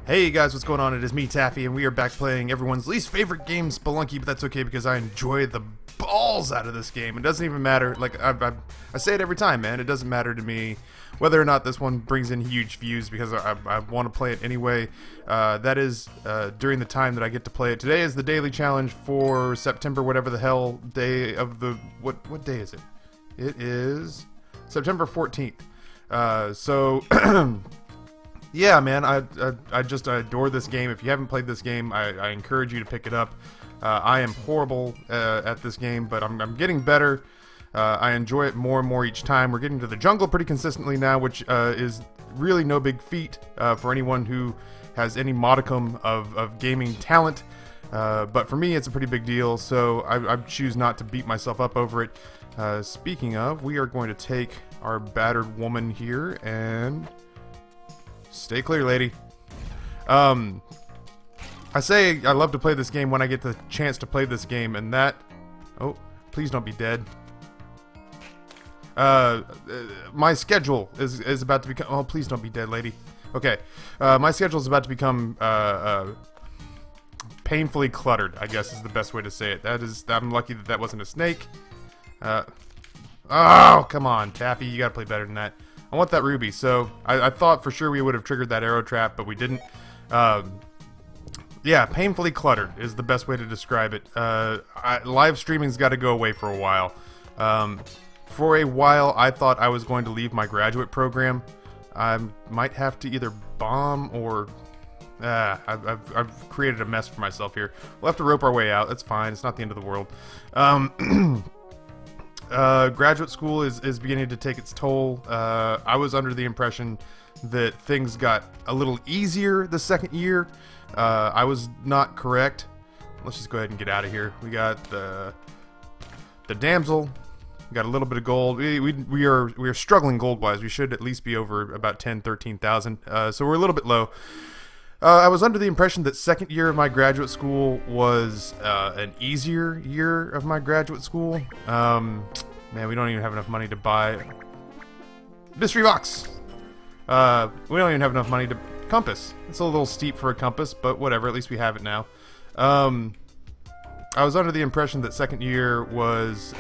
Hey guys, what's going on? It is me, Taffy, and we are back playing everyone's least favorite game, Spelunky, but that's okay because I enjoy the balls out of this game. It doesn't even matter, like, I say it every time, man, it doesn't matter to me whether or not this one brings in huge views because I want to play it anyway. That is during the time that I get to play it. Today is the daily challenge for September, whatever the hell day of the... What day is it? It is September 14th. Yeah, man, I adore this game. If you haven't played this game, I encourage you to pick it up. I am horrible at this game, but I'm getting better. I enjoy it more and more each time. We're getting to the jungle pretty consistently now, which is really no big feat for anyone who has any modicum of gaming talent. But for me, it's a pretty big deal, so I choose not to beat myself up over it. Speaking of, we are going to take our battered woman here and... Stay clear, lady. I say I love to play this game when I get the chance to play this game, and that... Oh, please don't be dead. My schedule is about to become... Oh, please don't be dead, lady. Okay. My schedule is about to become painfully cluttered, I guess is the best way to say it. I'm lucky that that wasn't a snake. Oh, come on, Taffy. You gotta play better than that. I want that ruby, so I thought for sure we would have triggered that arrow trap, but we didn't. Yeah, painfully cluttered is the best way to describe it. Live streaming's got to go away for a while. For a while, I thought I was going to leave my graduate program. I might have to either bomb or... I've created a mess for myself here. We'll have to rope our way out. That's fine. It's not the end of the world. Graduate school is beginning to take its toll. I was under the impression that things got a little easier the second year. I was not correct. Let's just go ahead and get out of here. We got the damsel. We got a little bit of gold. We are struggling gold wise. We should at least be over about 13,000. So we're a little bit low. I was under the impression that second year of my graduate school was an easier year of my graduate school. Man, we don't even have enough money to buy mystery box. We don't even have enough money to compass. It's a little steep for a compass, but whatever. At least we have it now. I was under the impression that second year was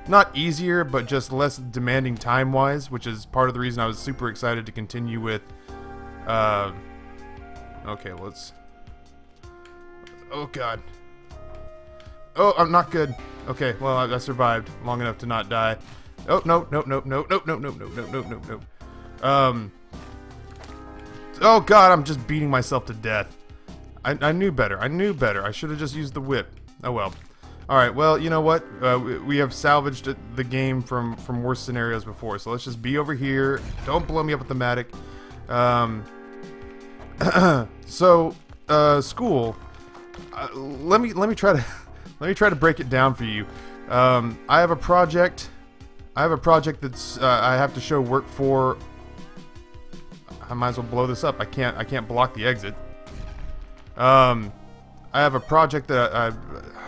not easier, but just less demanding time-wise, which is part of the reason I was super excited to continue with. Okay, let's... Oh, God. Oh, I'm not good. Okay, well, I survived long enough to not die. Oh, no, no, no, no, no, no, no, no, no, no, no, no. Oh, God, I'm just beating myself to death. I knew better. I knew better. I should have just used the whip. Oh, well. Alright, well, you know what? We have salvaged the game from worse scenarios before, so let's just be over here. Don't blow me up with the matic. So, school. Let me try to break it down for you. I have a project. That's I have to show work for. I might as well blow this up. I can't block the exit. I have a project that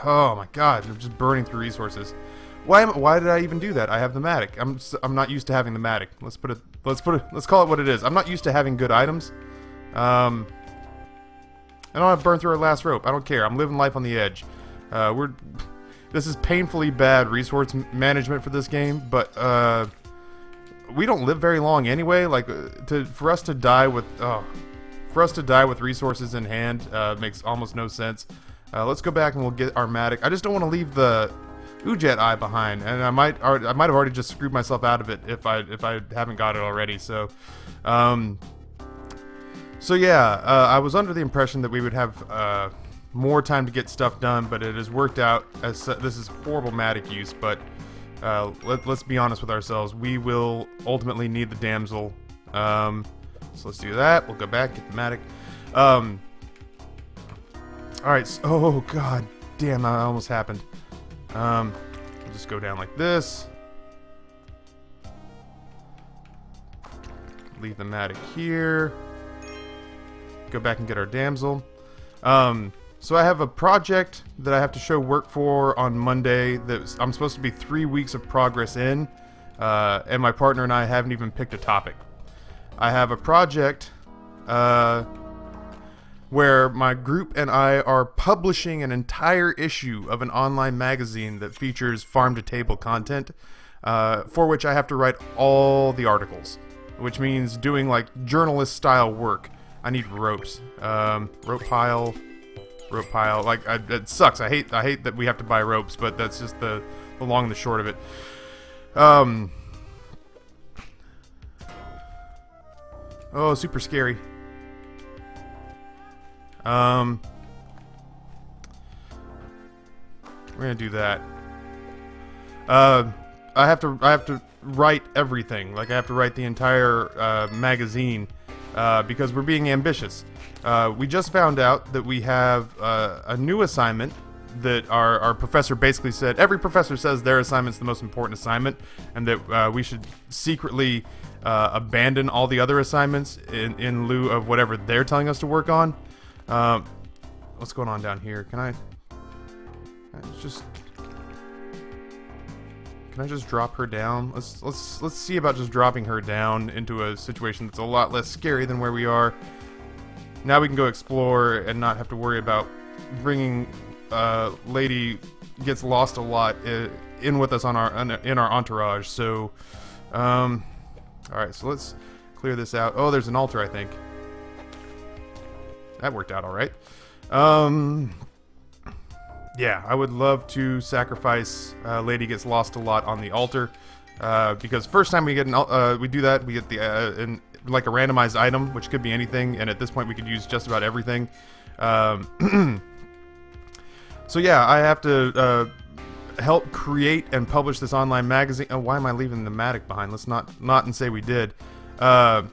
oh my God! I'm just burning through resources. Why did I even do that? I have the matic. I'm not used to having the matic. Let's call it what it is. I'm not used to having good items. I don't want to burn through our last rope. I don't care. I'm living life on the edge. This is painfully bad resource management for this game, but we don't live very long anyway. Like for us to die with resources in hand makes almost no sense. Let's go back and we'll get our matic. I just don't want to leave the Ujet eye behind, and I might have already just screwed myself out of it if I haven't got it already. So. So yeah, I was under the impression that we would have more time to get stuff done, but it has worked out as this is horrible matic use, but let's be honest with ourselves. We will ultimately need the damsel. So let's do that. We'll go back, get the matic. Alright, so, oh God damn, that almost happened. We'll just go down like this. Leave the matic here. Go back and get our damsel. So I have a project that I have to show work for on Monday that I'm supposed to be 3 weeks of progress in, and my partner and I haven't even picked a topic. I have a project where my group and I are publishing an entire issue of an online magazine that features farm-to-table content, for which I have to write all the articles, which means doing like journalist-style work. I need ropes. Rope pile. Like, it sucks. I hate that we have to buy ropes, but that's just the long and the short of it. Oh, super scary. We're gonna do that. I have to write everything. Like, I have to write the entire magazine because we're being ambitious. We just found out that we have a new assignment that our professor basically said. Every professor says their assignment's the most important assignment, and that we should secretly abandon all the other assignments in lieu of whatever they're telling us to work on. What's going on down here? Can I just drop her down? Let's see about just dropping her down into a situation that's a lot less scary than where we are. Now we can go explore and not have to worry about bringing lady gets lost a lot in with us in our entourage. So, all right. So let's clear this out. Oh, there's an altar, I think. That worked out all right. Yeah, I would love to sacrifice lady gets lost a lot on the altar, because first time we get we do that, we get the like a randomized item, which could be anything, and at this point we could use just about everything. So yeah, I have to help create and publish this online magazine. Oh, why am I leaving the Matic behind? Let's not and say we did. I'm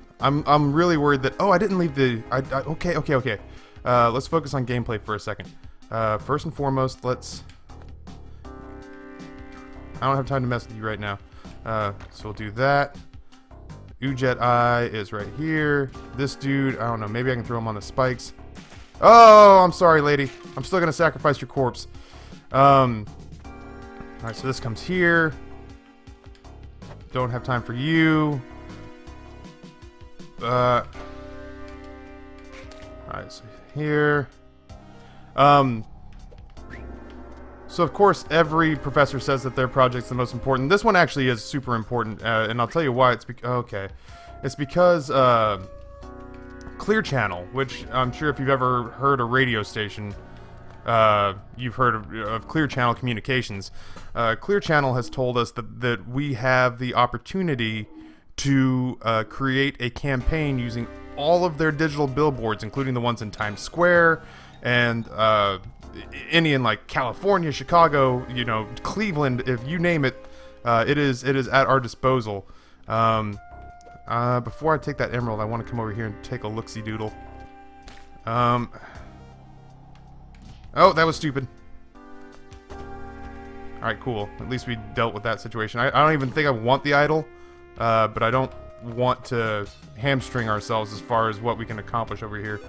really worried that, oh, I didn't leave the... Okay. Let's focus on gameplay for a second. First and foremost, let's... I don't have time to mess with you right now. So we'll do that. Ujet Eye is right here. This dude, I don't know, maybe I can throw him on the spikes. Oh, I'm sorry, lady. I'm still gonna sacrifice your corpse. Alright, so this comes here. Don't have time for you. Alright, so here. So of course every professor says that their project's the most important. This one actually is super important, and I'll tell you why. It's because Clear Channel, which I'm sure if you've ever heard a radio station, you've heard of Clear Channel Communications. Clear Channel has told us that we have the opportunity to create a campaign using all of their digital billboards, including the ones in Times Square and any in like California, Chicago, you know, Cleveland, if you name it. It is at our disposal. Before I take that emerald, I want to come over here and take a look-see doodle. Oh, that was stupid. Alright, cool. At least we dealt with that situation. I don't even think I want the idol, but I don't want to hamstring ourselves as far as what we can accomplish over here.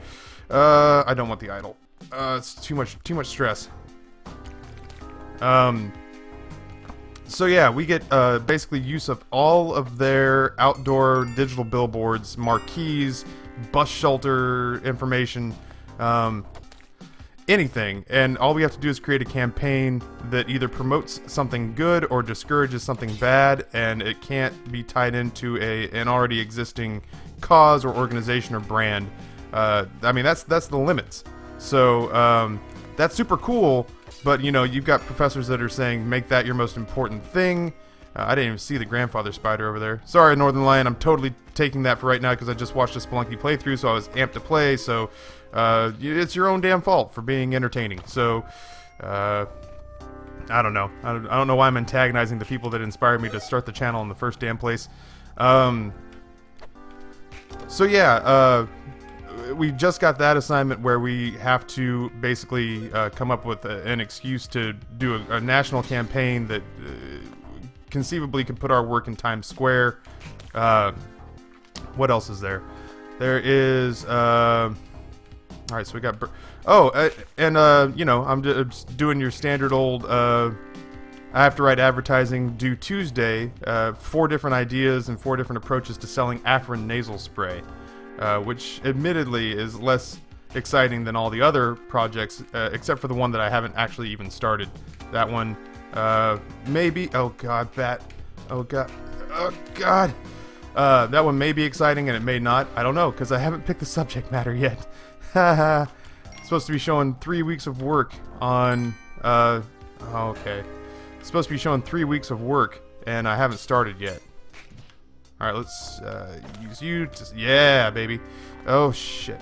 I don't want the idol. It's too much stress. So yeah, we get basically use of all of their outdoor digital billboards, marquees, bus shelter information, anything, and all we have to do is create a campaign that either promotes something good or discourages something bad, and it can't be tied into an already existing cause or organization or brand. I mean, that's the limits. So that's super cool. But, you know, you've got professors that are saying, make that your most important thing. I didn't even see the grandfather spider over there. Sorry, Northern Lion, I'm totally taking that for right now because I just watched a Spelunky playthrough, so I was amped to play. So, it's your own damn fault for being entertaining. So, I don't know. I don't know why I'm antagonizing the people that inspired me to start the channel in the first damn place. So, yeah, we just got that assignment where we have to basically come up with an excuse to do a national campaign that conceivably could put our work in Times Square. What else is there? There is... Alright, so we got... you know, I'm just doing your standard old... I have to write advertising due Tuesday. 4 different ideas and 4 different approaches to selling Afrin nasal spray. Which admittedly is less exciting than all the other projects, except for the one that I haven't actually even started. That one, maybe. Oh God, bat. Oh God. Oh God. That one may be exciting and it may not. I don't know, because I haven't picked the subject matter yet. Haha. Supposed to be showing 3 weeks of work on, okay. Supposed to be showing 3 weeks of work, and I haven't started yet. Alright, let's, use you to, yeah, baby. Oh, shit.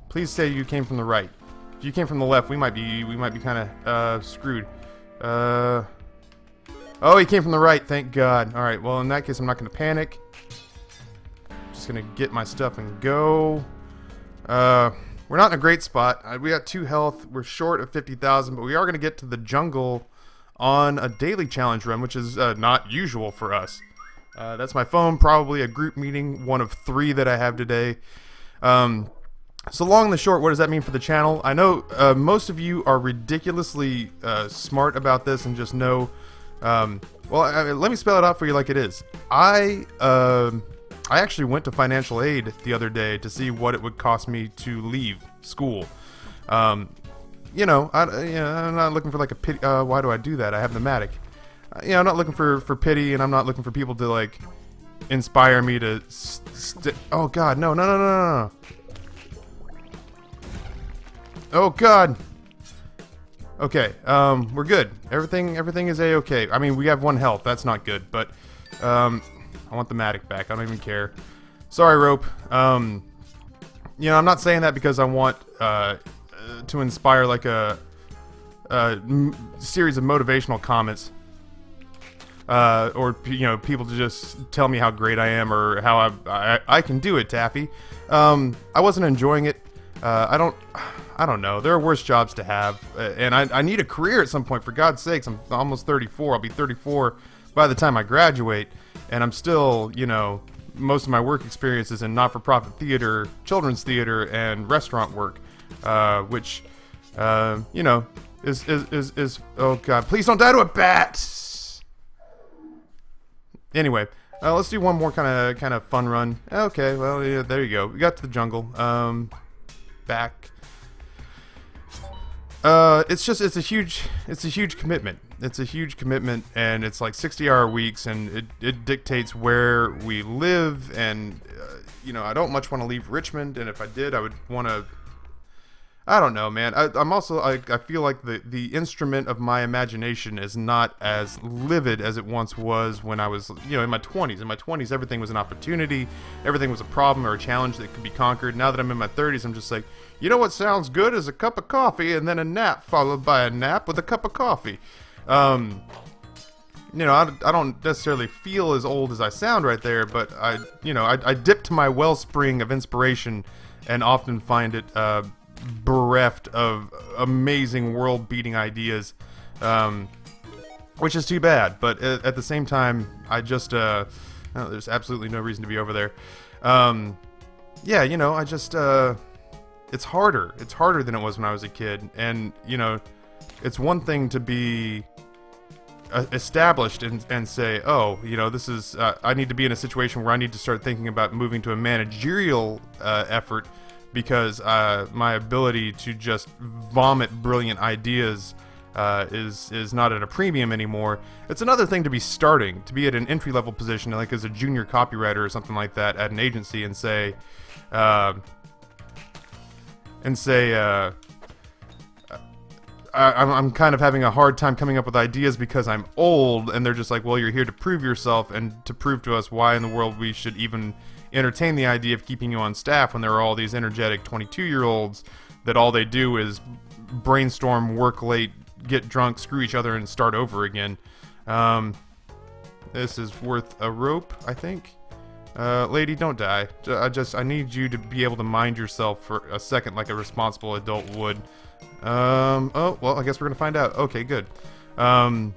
Please say you came from the right. If you came from the left, we might be kind of, screwed. Oh, he came from the right, thank God. Alright, well, in that case, I'm not gonna panic. Just gonna get my stuff and go. We're not in a great spot. We got 2 health. We're short of 50,000, but we are gonna get to the jungle on a daily challenge run, which is not usual for us. That's my phone, probably a group meeting, one of 3 that I have today. So long and the short, what does that mean for the channel? I know most of you are ridiculously smart about this and just know. Well, let me spell it out for you like it is. I actually went to financial aid the other day to see what it would cost me to leave school. You know, I'm not looking for like a pity. Why do I do that? I have pneumatic. I'm not looking for pity, and I'm not looking for people to like inspire me to. Oh God, no, no, no, no, no, no. Oh God. Okay, we're good. Everything is a-okay. I mean, we have 1 health. That's not good, but I want the Matic back. I don't even care. Sorry, Rope. I'm not saying that because I want to inspire like a series of motivational comments, or people to just tell me how great I am or how I can do it, Taffy. I wasn't enjoying it. I don't know. There are worse jobs to have, and I need a career at some point. For God's sakes, I'm almost 34. I'll be 34 by the time I graduate, and I'm still, most of my work experience is in not-for-profit theater, children's theater, and restaurant work, which, is oh God, please don't die to a bat. Anyway, let's do one more kind of fun run. Okay, well, yeah, there you go. We got to the jungle. Back. It's a huge commitment. It's a huge commitment, and it's like 60-hour weeks, and it dictates where we live, and I don't much want to leave Richmond, and if I did, I would want to. I don't know, man. I'm also I feel like the instrument of my imagination is not as livid as it once was when I was in my 20s. In my 20s, everything was an opportunity, everything was a problem or a challenge that could be conquered. Now that I'm in my 30s, I'm just like, you know what sounds good is a cup of coffee and then a nap followed by a nap with a cup of coffee. I don't necessarily feel as old as I sound right there, but I dip to my wellspring of inspiration and often find it bereft of amazing world-beating ideas, which is too bad. But at the same time, I just there's absolutely no reason to be over there. Yeah, I just it's harder. It's harder than it was when I was a kid, and it's one thing to be established and say, oh, this is I need to be in a situation where I need to start thinking about moving to a managerial effort, because my ability to just vomit brilliant ideas is not at a premium anymore. It's another thing to be starting, to be at an entry-level position, like as a junior copywriter or something like that at an agency, and say, I'm kind of having a hard time coming up with ideas because I'm old, and they're just like, well, you're here to prove yourself and to prove to us why in the world we should even entertain the idea of keeping you on staff when there are all these energetic 22-year-olds that all they do is brainstorm, work late, get drunk, screw each other, and start over again. This is worth a rope, I think. Lady, don't die. I need you to be able to mind yourself for a second like a responsible adult would. Oh, well, I guess we're gonna find out. Okay, good. So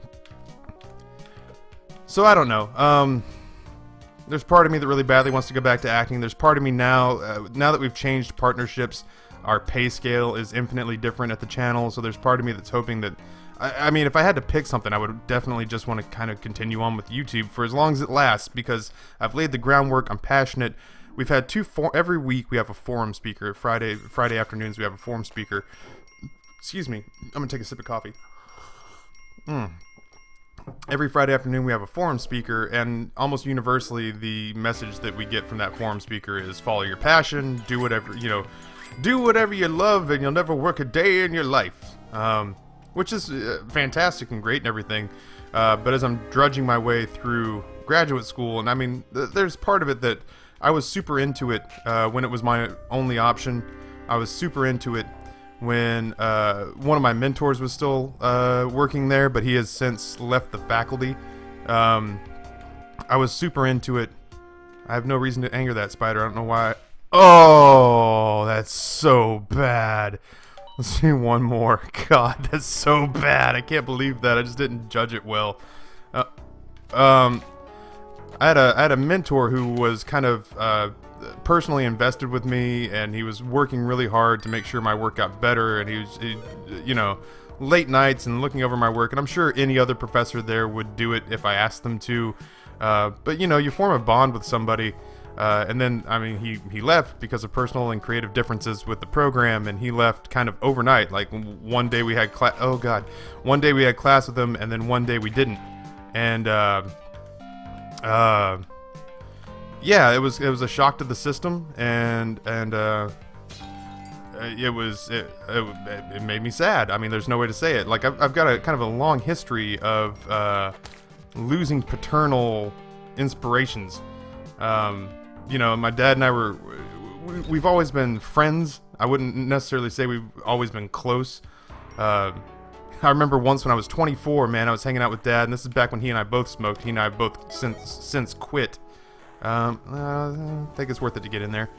I don't know. There's part of me that really badly wants to go back to acting. There's part of me now, now that we've changed partnerships, our pay scale is infinitely different at the channel, so there's part of me that's hoping that, I mean, if I had to pick something, I would definitely just want to kind of continue on with YouTube for as long as it lasts, because I've laid the groundwork, I'm passionate. we've had every week we have a forum speaker. Friday afternoons we have a forum speaker. Excuse me, I'm gonna take a sip of coffee. Every Friday afternoon we have a forum speaker, and almost universally the message that we get from that forum speaker is follow your passion, do whatever, you know, do whatever you love, and you'll never work a day in your life. Which is fantastic and great and everything. But as I'm drudging my way through graduate school, and I mean, there's part of it that I was super into it when it was my only option. I was super into it when one of my mentors was still working there, but he has since left the faculty. I was super into it. I have no reason to anger that spider. I don't know why. Oh, that's so bad. Let's see one more. God, that's so bad. I can't believe that. I just didn't judge it well. I had a mentor who was kind of personally invested with me, and he was working really hard to make sure my work got better, and he you know, late nights and looking over my work, and I'm sure any other professor there would do it if I asked them to. But you know, you form a bond with somebody. And then, I mean, he left because of personal and creative differences with the program, and he left kind of overnight. Like, one day we had class, oh god, one day we had class with him, and then one day we didn't. And, yeah, it was a shock to the system, and it made me sad. I mean, there's no way to say it. Like, I've got a kind of a long history of, losing paternal inspirations. You know, my dad and I we've always been friends. I wouldn't necessarily say we've always been close. I remember once when I was 24, man, I was hanging out with Dad, and this is back when he and I both smoked. He and I have both since quit. I think it's worth it to get in there.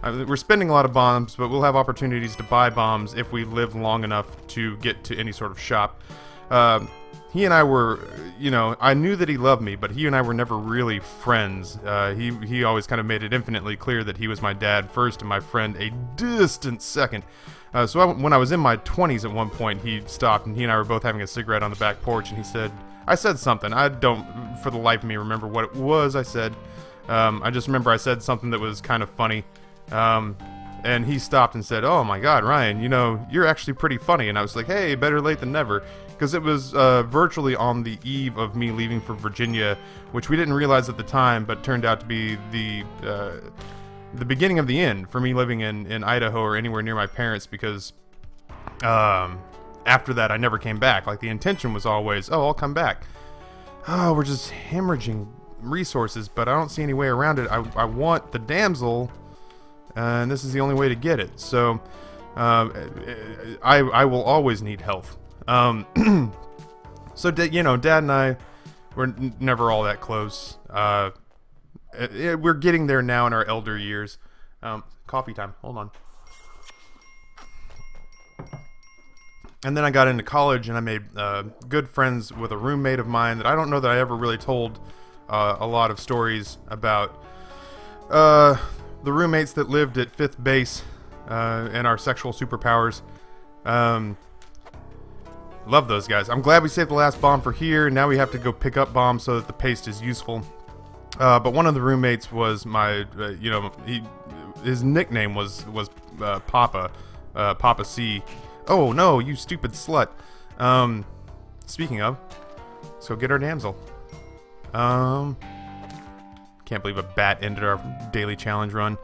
We're spending a lot of bombs, but we'll have opportunities to buy bombs if we live long enough to get to any sort of shop. He and I were, you know, I knew that he loved me, but he and I were never really friends. He always kind of made it infinitely clear that he was my dad first and my friend a distant second. When I was in my 20s at one point, he stopped, and he and I were both having a cigarette on the back porch, and he said, I said something. I don't, for the life of me, remember what it was I said. I just remember I said something that was kind of funny. And he stopped and said, oh my god, Ryan, you know, you're actually pretty funny. And I was like, hey, better late than never. Because it was virtually on the eve of me leaving for Virginia, which we didn't realize at the time, but turned out to be the beginning of the end for me living in Idaho or anywhere near my parents, because after that I never came back. Like, the intention was always, oh, I'll come back. Oh, we're just hemorrhaging resources, but I don't see any way around it. I want the damsel, and this is the only way to get it. So I will always need health. So you know, Dad and I were never all that close. We're getting there now in our elder years. Coffee time. Hold on. And then I got into college, and I made good friends with a roommate of mine that I don't know that I ever really told a lot of stories about. The roommates that lived at 5th base and our sexual superpowers. Love those guys. I'm glad we saved the last bomb for here. Now we have to go pick up bombs so that the paste is useful. But one of the roommates was my, you know, his nickname was Papa, Papa C. Oh no, you stupid slut. Speaking of, let's go get our damsel. Can't believe a bat ended our daily challenge run.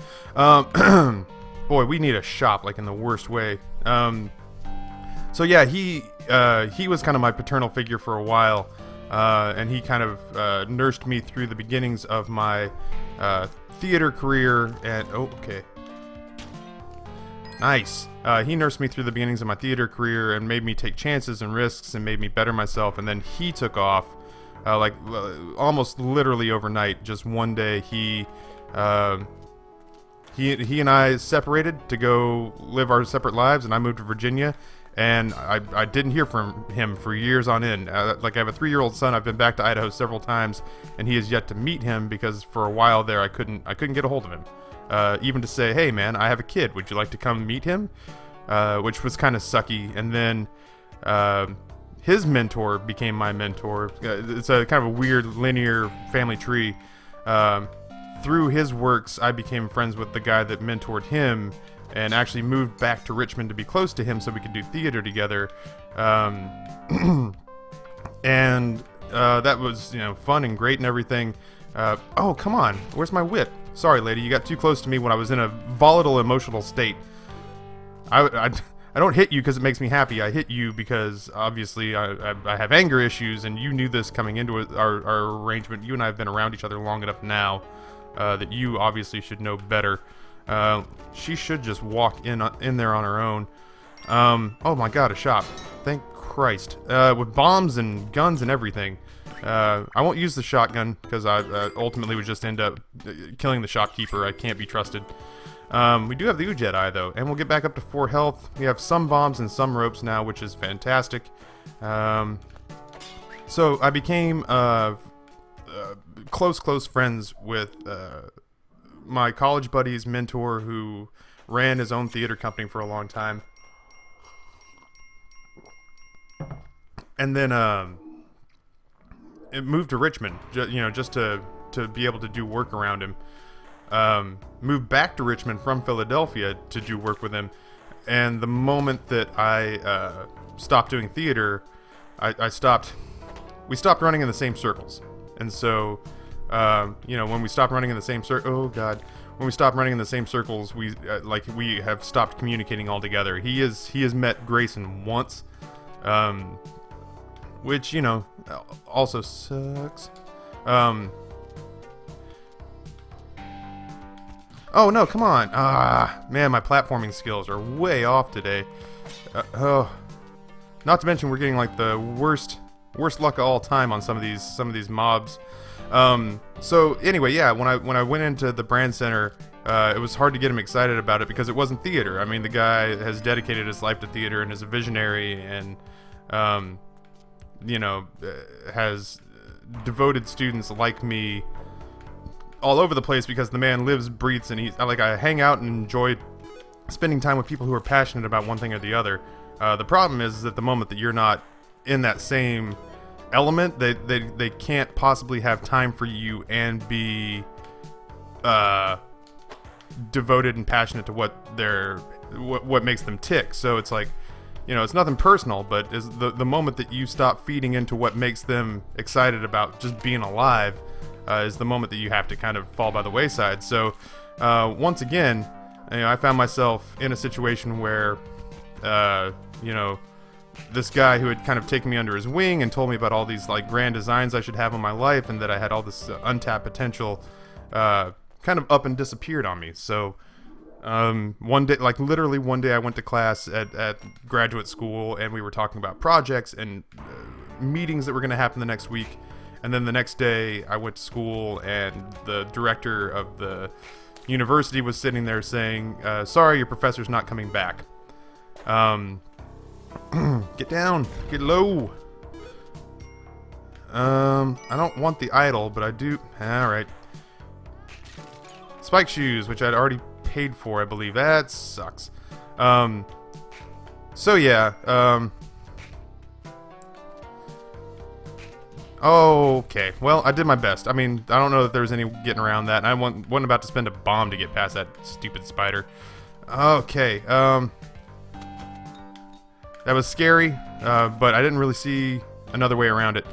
Boy, we need a shop, like, in the worst way. So yeah, he was kind of my paternal figure for a while, and he kind of nursed me through the beginnings of my theater career. And oh, okay, nice. He nursed me through the beginnings of my theater career and made me take chances and risks and made me better myself. And then he took off, like almost literally overnight. Just one day, he and I separated to go live our separate lives, and I moved to Virginia. And I didn't hear from him for years on end. Like, I have a 3-year-old son. I've been back to Idaho several times, and he has yet to meet him because for a while there I couldn't get a hold of him. Even to say, hey man, I have a kid. Would you like to come meet him? Which was kind of sucky. And then his mentor became my mentor. It's a kind of a weird linear family tree. through his works, I became friends with the guy that mentored him, and actually moved back to Richmond to be close to him so we could do theater together. And that was, you know, fun and great and everything. Oh, come on. Where's my whip? Sorry, lady. You got too close to me when I was in a volatile emotional state. I don't hit you because it makes me happy. I hit you because, obviously, I have anger issues, and you knew this coming into our arrangement. You and I have been around each other long enough now that you obviously should know better. She should just walk in there on her own. Oh my god, a shop. Thank Christ. With bombs and guns and everything. I won't use the shotgun, because I ultimately would just end up killing the shopkeeper. I can't be trusted. We do have the Jedi though, and we'll get back up to 4 health. We have some bombs and some ropes now, which is fantastic. So I became close friends with my college buddy's mentor, who ran his own theater company for a long time. And then it moved to Richmond, you know, just to be able to do work around him. Moved back to Richmond from Philadelphia to do work with him, and the moment that I stopped doing theater, we stopped running in the same circles. And so, you know, when we stopped running in the same when we stopped running in the same circles, we have stopped communicating altogether. He has met Grayson once, which, you know, also sucks. Oh no, come on. Man, my platforming skills are way off today. Not to mention we're getting like the worst luck of all time on some of these mobs. So anyway, yeah, when I went into the brand center, it was hard to get him excited about it because it wasn't theater. I mean, the guy has dedicated his life to theater and is a visionary, and you know, has devoted students like me all over the place, because the man lives, breathes, and I hang out and enjoy spending time with people who are passionate about one thing or the other. The problem is that the moment that you're not in that same element, they can't possibly have time for you and be devoted and passionate to what makes them tick. So it's like, you know, it's nothing personal, but is the moment that you stop feeding into what makes them excited about just being alive, is the moment that you have to kind of fall by the wayside. So once again, you know, I found myself in a situation where, you know, this guy who had kind of taken me under his wing and told me about all these like grand designs I should have in my life, and that I had all this untapped potential, kind of up and disappeared on me. So one day, like literally one day, I went to class at graduate school, and we were talking about projects and meetings that were going to happen the next week. And then the next day, I went to school, and the director of the university was sitting there saying, sorry, your professor's not coming back. Get down. Get low. I don't want the idol, but I do. Alright. Spike shoes, which I'd already paid for, I believe. That sucks. So yeah, okay, well, I did my best. I mean, I don't know that there's any getting around that, and I wasn't about to spend a bomb to get past that stupid spider. Okay, that was scary, but I didn't really see another way around it.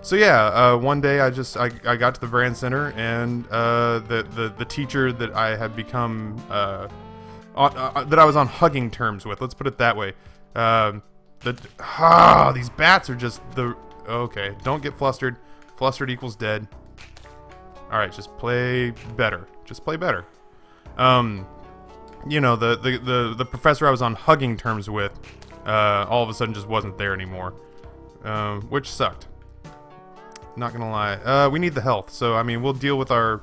So yeah, one day I got to the brand center, and the teacher that I had become that I was on hugging terms with, let's put it that way. These bats are just the. Okay, don't get flustered. Flustered equals dead. Alright, just play better. Just play better. You know, the professor I was on hugging terms with, all of a sudden just wasn't there anymore. Which sucked. Not gonna lie. We need the health, so I mean, we'll deal with the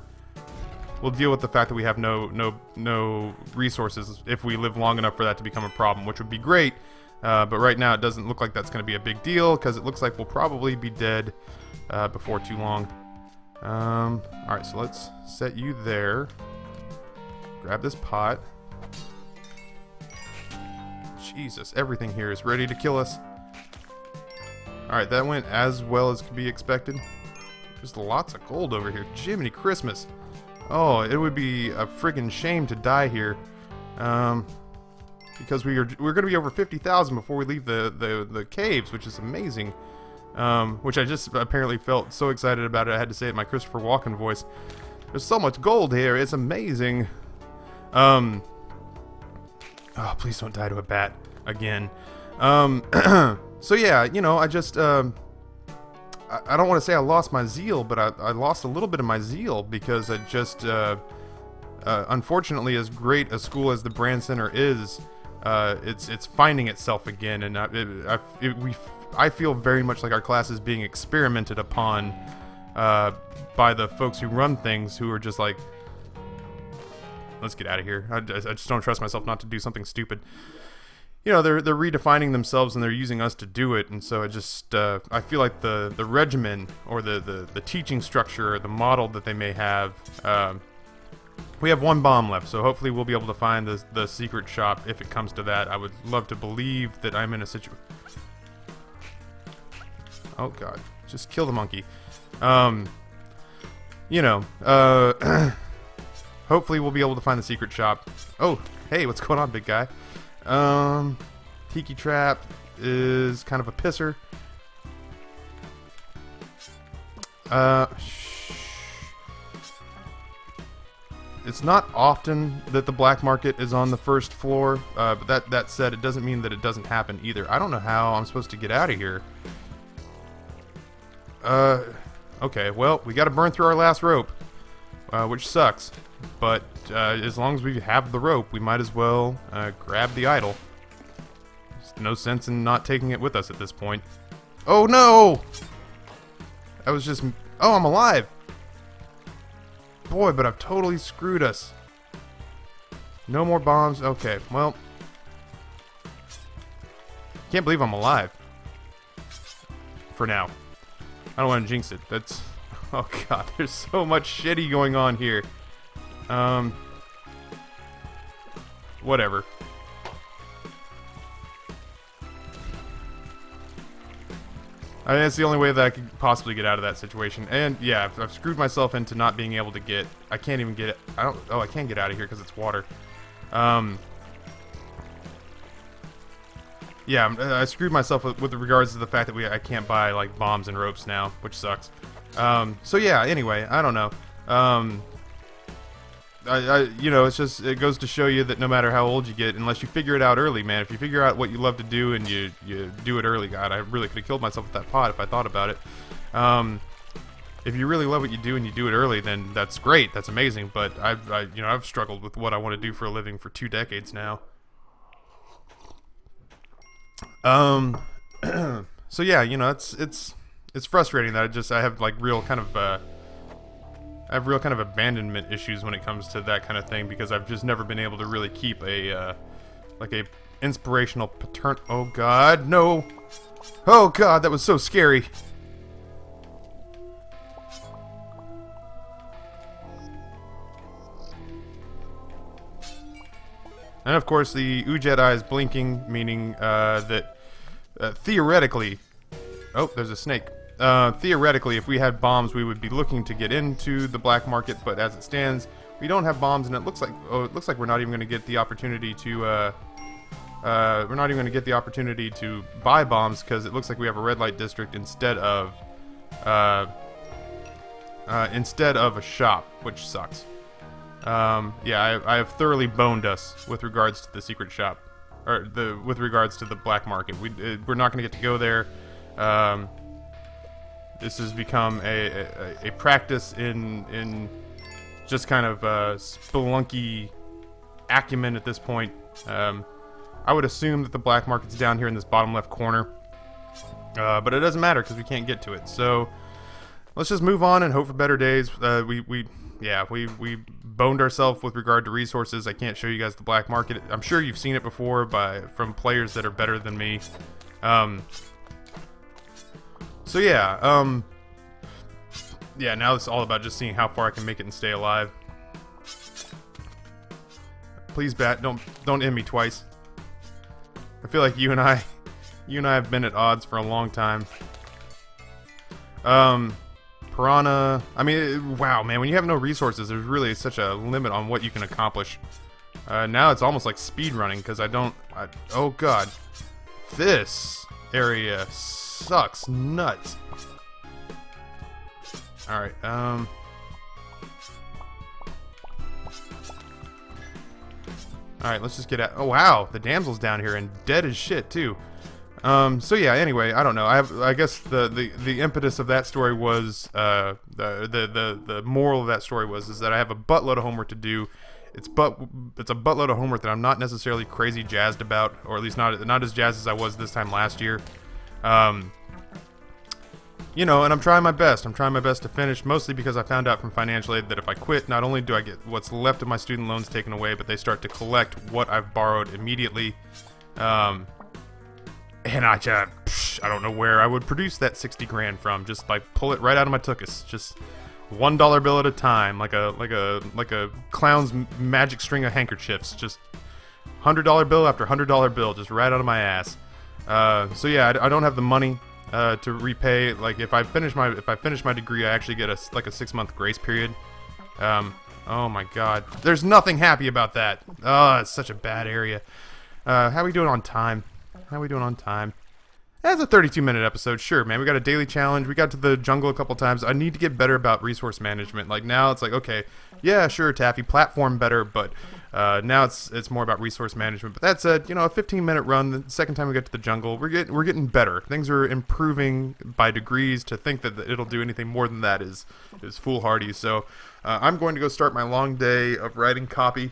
fact that we have no resources if we live long enough for that to become a problem, which would be great. But right now it doesn't look like that's going to be a big deal, because it looks like we'll probably be dead before too long. Alright, so let's set you there. Grab this pot. Jesus, everything here is ready to kill us. Alright, that went as well as could be expected. There's lots of gold over here. Jiminy Christmas. Oh, it would be a friggin' shame to die here. Because we're going to be over 50,000 before we leave the caves, which is amazing. Which I just apparently felt so excited about it, I had to say it in my Christopher Walken voice. There's so much gold here, it's amazing. Oh, please don't die to a bat again. So yeah, you know, I just, I don't want to say I lost my zeal, but I lost a little bit of my zeal because I just, unfortunately, as great a school as the Brand Center is, it's finding itself again, and I feel very much like our class is being experimented upon by the folks who run things, who are just like, let's get out of here. I just don't trust myself not to do something stupid. You know, they're redefining themselves and they're using us to do it, and so it just I feel like the regimen or the teaching structure or the model that they may have. We have one bomb left, so hopefully we'll be able to find the secret shop if it comes to that. I would love to believe that I'm in a situation. Oh god, just kill the monkey. You know, hopefully we'll be able to find the secret shop. Oh, hey, what's going on, big guy? Tiki Trap is kind of a pisser. It's not often that the black market is on the first floor, but that said, it doesn't mean that it doesn't happen either. I don't know how I'm supposed to get out of here. Okay, well, we gotta burn through our last rope, which sucks. But as long as we have the rope, we might as well grab the idol. There's no sense in not taking it with us at this point. Oh no! That was just... Oh, I'm alive! Boy, but I've totally screwed us. No more bombs. Okay, well... Can't believe I'm alive. For now. I don't want to jinx it. That's... Oh god, there's so much shitty going on here. Whatever. I mean, that's the only way that I could possibly get out of that situation. And yeah, I've screwed myself into not being able to get... I can't even get it. Oh, I can get out of here because it's water. Yeah, I screwed myself with regards to the fact that I can't buy like bombs and ropes now, which sucks. So yeah, anyway, I don't know. You know, it goes to show you that no matter how old you get, unless you figure it out early, man, if you figure out what you love to do and you do it early, God, I really could have killed myself with that pot if I thought about it. If you really love what you do and you do it early, then that's great, that's amazing, but I've struggled with what I want to do for a living for 2 decades now. So yeah, you know, it's frustrating that I have like real kind of abandonment issues when it comes to that kind of thing, because I've just never been able to really keep a inspirational paternal... Oh god, no! Oh god, that was so scary! And of course the Ujet eye is blinking, meaning that theoretically... Oh, there's a snake. Theoretically, if we had bombs, we would be looking to get into the black market, but as it stands, we don't have bombs, and it looks like we're not even going to get the opportunity to buy bombs, because it looks like we have a red light district instead of a shop, which sucks. Yeah, I have thoroughly boned us with regards to the secret shop, or with regards to the black market. We're not going to get to go there. This has become a practice in just kind of Spelunky acumen at this point. I would assume that the black market's down here in this bottom left corner, but it doesn't matter because we can't get to it. So let's just move on and hope for better days. We boned ourselves with regard to resources. I can't show you guys the black market. I'm sure you've seen it before from players that are better than me. So yeah, yeah, now it's all about just seeing how far I can make it and stay alive. Please, bat, don't end me twice. I feel like you and I have been at odds for a long time. piranha. I mean, wow, man, when you have no resources, there's really such a limit on what you can accomplish. Now it's almost like speed running, because oh god. This area sucks nuts. Alright, Alright, let's just get at. Oh wow, the damsel's down here and dead as shit too. So yeah, anyway, I don't know. I guess the impetus of that story was the moral of that story is that I have a buttload of homework to do. It's a buttload of homework that I'm not necessarily crazy jazzed about, or at least not as jazzed as I was this time last year. You know, and I'm trying my best. I'm trying my best to finish, mostly because I found out from financial aid that if I quit, not only do I get what's left of my student loans taken away, but they start to collect what I've borrowed immediately. And I don't know where I would produce that 60 grand from. Just like pull it right out of my tuchus. Just $1 bill at a time, like a clown's magic string of handkerchiefs. Just $100 bill after $100 bill, just right out of my ass. So yeah, I don't have the money to repay. Like if I finish my degree, I actually get a 6-month grace period. Oh my god, there's nothing happy about that. Oh, it's such a bad area. How are we doing on time? That's a 32-minute episode. Sure, man. We got a daily challenge. We got to the jungle a couple times. I need to get better about resource management. Like now, it's like, okay, yeah, sure, Taffy, platform better, but now it's more about resource management. But that's a 15-minute run. The second time we get to the jungle, we're getting better. Things are improving by degrees. To think that it'll do anything more than that is foolhardy. So I'm going to go start my long day of writing copy.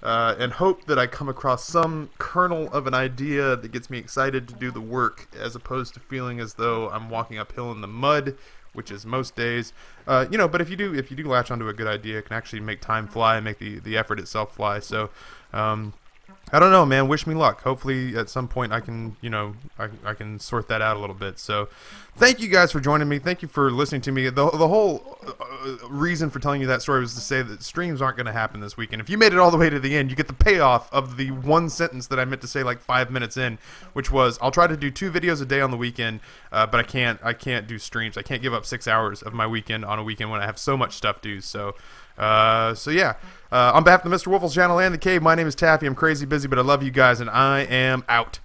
And hope that I come across some kernel of an idea that gets me excited to do the work, as opposed to feeling as though I'm walking uphill in the mud, which is most days. But if you do latch onto a good idea, it can actually make time fly and make the effort itself fly. So I don't know, man. Wish me luck. Hopefully, at some point, I can, I can sort that out a little bit. So, thank you guys for joining me. Thank you for listening to me. The whole reason for telling you that story was to say that streams aren't going to happen this weekend. If you made it all the way to the end, you get the payoff of the one sentence that I meant to say like 5 minutes in, which was I'll try to do 2 videos a day on the weekend, but I can't do streams. I can't give up 6 hours of my weekend on a weekend when I have so much stuff to do. So yeah. On behalf of the Mr. Wolf's channel and the Cave, my name is Taffy. I'm crazy busy, but I love you guys, and I am out.